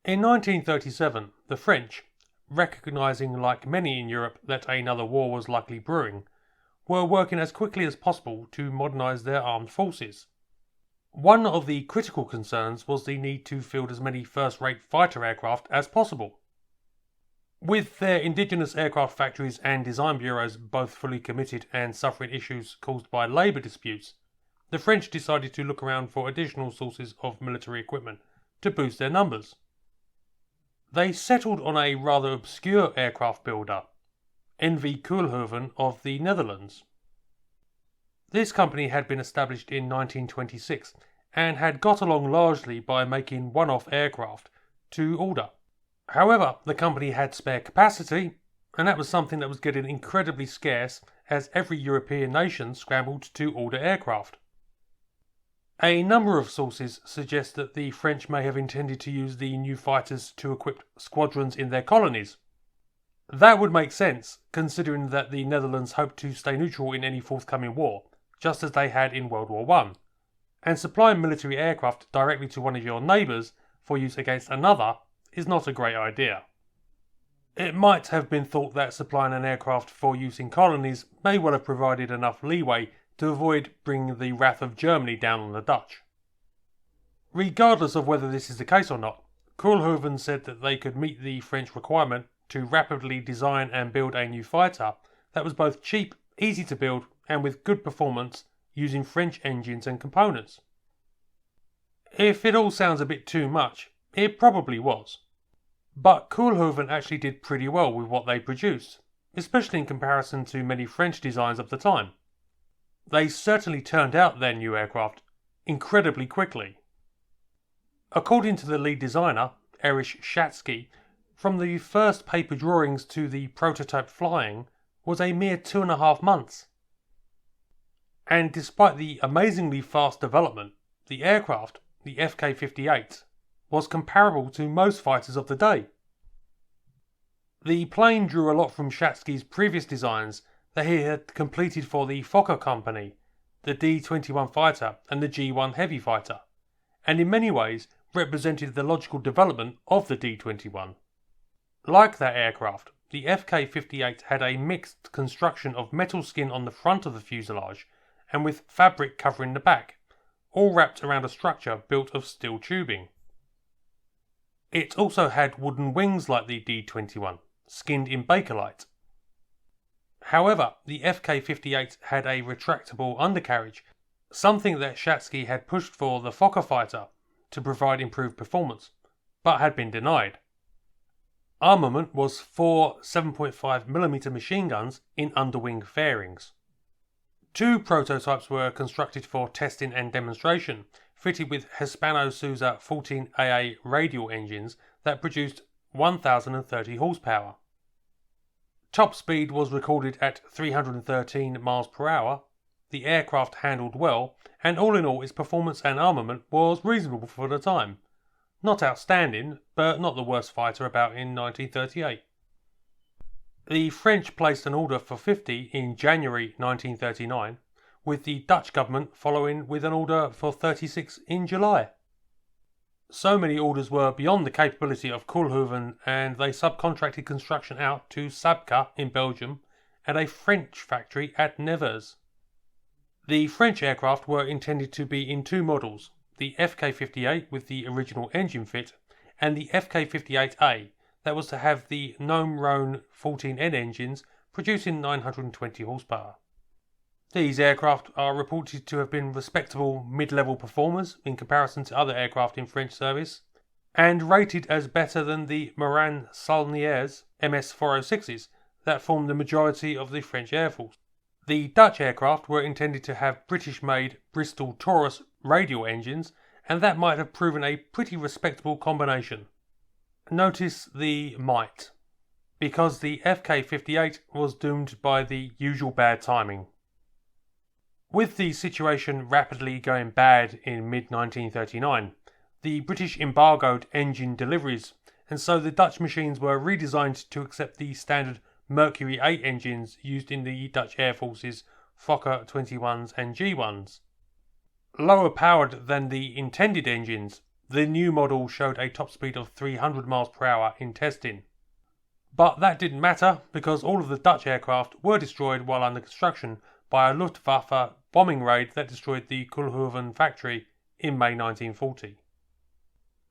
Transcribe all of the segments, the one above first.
In 1937, the French, recognising like many in Europe that another war was likely brewing, were working as quickly as possible to modernise their armed forces. One of the critical concerns was the need to field as many first-rate fighter aircraft as possible. With their indigenous aircraft factories and design bureaus both fully committed and suffering issues caused by labour disputes, the French decided to look around for additional sources of military equipment to boost their numbers. They settled on a rather obscure aircraft builder, N.V. Koolhoven of the Netherlands. This company had been established in 1926 and had got along largely by making one-off aircraft to order. However, the company had spare capacity, and that was something that was getting incredibly scarce as every European nation scrambled to order aircraft. A number of sources suggest that the French may have intended to use the new fighters to equip squadrons in their colonies. That would make sense, considering that the Netherlands hoped to stay neutral in any forthcoming war, just as they had in World War I, and supplying military aircraft directly to one of your neighbours for use against another is not a great idea. It might have been thought that supplying an aircraft for use in colonies may well have provided enough leeway to avoid bringing the wrath of Germany down on the Dutch. Regardless of whether this is the case or not, Koolhoven said that they could meet the French requirement to rapidly design and build a new fighter that was both cheap, easy to build, and with good performance using French engines and components. If it all sounds a bit too much, it probably was. But Koolhoven actually did pretty well with what they produced, especially in comparison to many French designs of the time. They certainly turned out their new aircraft incredibly quickly. According to the lead designer, Erich Schatzky, from the first paper drawings to the prototype flying was a mere 2.5 months. And despite the amazingly fast development, the aircraft, the F.K.58, was comparable to most fighters of the day. The plane drew a lot from Schatzky's previous designs that he had completed for the Fokker company, the D.XXI fighter and the G.1 heavy fighter, and in many ways represented the logical development of the D.XXI. Like that aircraft, the F.K.58 had a mixed construction of metal skin on the front of the fuselage and with fabric covering the back, all wrapped around a structure built of steel tubing. It also had wooden wings like the D.XXI, skinned in Bakelite. However, the F.K.58 had a retractable undercarriage, something that Schatzky had pushed for the Fokker fighter to provide improved performance, but had been denied. Armament was 4 7.5mm machine guns in underwing fairings. 2 prototypes were constructed for testing and demonstration, fitted with Hispano-Suiza 14AA radial engines that produced 1030 horsepower. Top speed was recorded at 313 miles per hour, the aircraft handled well, and all in all its performance and armament was reasonable for the time. Not outstanding, but not the worst fighter about in 1938. The French placed an order for 50 in January 1939, with the Dutch government following with an order for 36 in July. So many orders were beyond the capability of Koolhoven, and they subcontracted construction out to Sabca in Belgium and a French factory at Nevers. The French aircraft were intended to be in 2 models, the F.K.58 with the original engine fit, and the F.K.58A that was to have the Gnome-Rhone 14N engines producing 920 horsepower. These aircraft are reported to have been respectable mid-level performers in comparison to other aircraft in French service, and rated as better than the Morane-Saulniers MS-406s that formed the majority of the French Air Force. The Dutch aircraft were intended to have British-made Bristol Taurus radial engines, and that might have proven a pretty respectable combination. Notice the might, because the F.K.58 was doomed by the usual bad timing. With the situation rapidly going bad in mid-1939, the British embargoed engine deliveries, and so the Dutch machines were redesigned to accept the standard Mercury 8 engines used in the Dutch Air Force's Fokker 21s and G1s. Lower powered than the intended engines, the new model showed a top speed of 300 miles per hour in testing. But that didn't matter because all of the Dutch aircraft were destroyed while under construction by a Luftwaffe bombing raid that destroyed the Koolhoven factory in May 1940.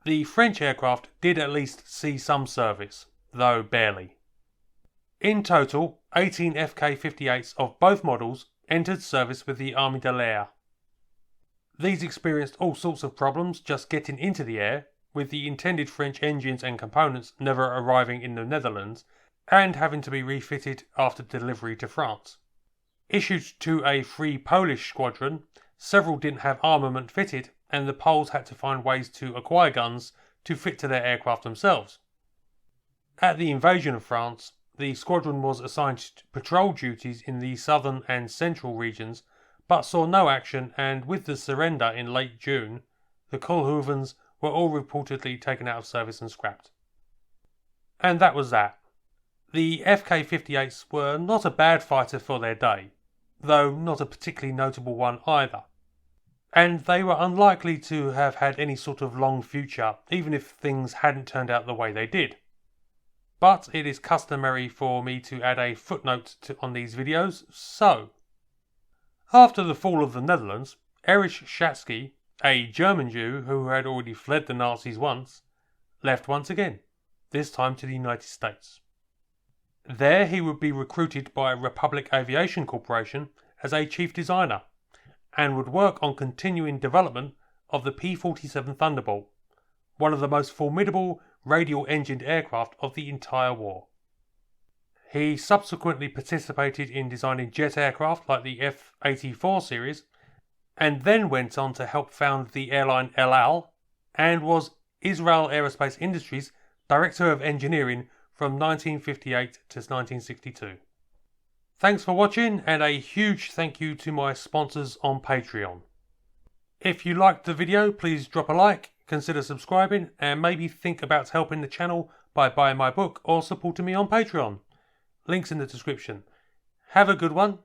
The French aircraft did at least see some service, though barely. In total, 18 F.K.58s of both models entered service with the Armée de l'Air. These experienced all sorts of problems just getting into the air, with the intended French engines and components never arriving in the Netherlands and having to be refitted after delivery to France. Issued to a Free Polish squadron, several didn't have armament fitted, and the Poles had to find ways to acquire guns to fit to their aircraft themselves. At the invasion of France, the squadron was assigned to patrol duties in the southern and central regions, but saw no action, and with the surrender in late June, the Koolhovens were all reportedly taken out of service and scrapped. And that was that. The F.K.58s were not a bad fighter for their day, though not a particularly notable one either. And they were unlikely to have had any sort of long future, even if things hadn't turned out the way they did. But it is customary for me to add a footnote on these videos, so after the fall of the Netherlands, Erich Schatzky, a German Jew who had already fled the Nazis once, left once again, this time to the United States. There he would be recruited by Republic Aviation Corporation as a chief designer, and would work on continuing development of the P-47 Thunderbolt, one of the most formidable radial-engined aircraft of the entire war. He subsequently participated in designing jet aircraft like the F-84 series, and then went on to help found the airline El Al, and was Israel Aerospace Industries Director of Engineering from 1958 to 1962. Thanks for watching, and a huge thank you to my sponsors on Patreon. If you liked the video, please drop a like, consider subscribing, and maybe think about helping the channel by buying my book or supporting me on Patreon. Links in the description. Have a good one,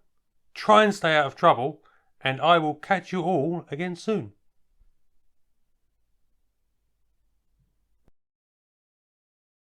try and stay out of trouble, and I will catch you all again soon.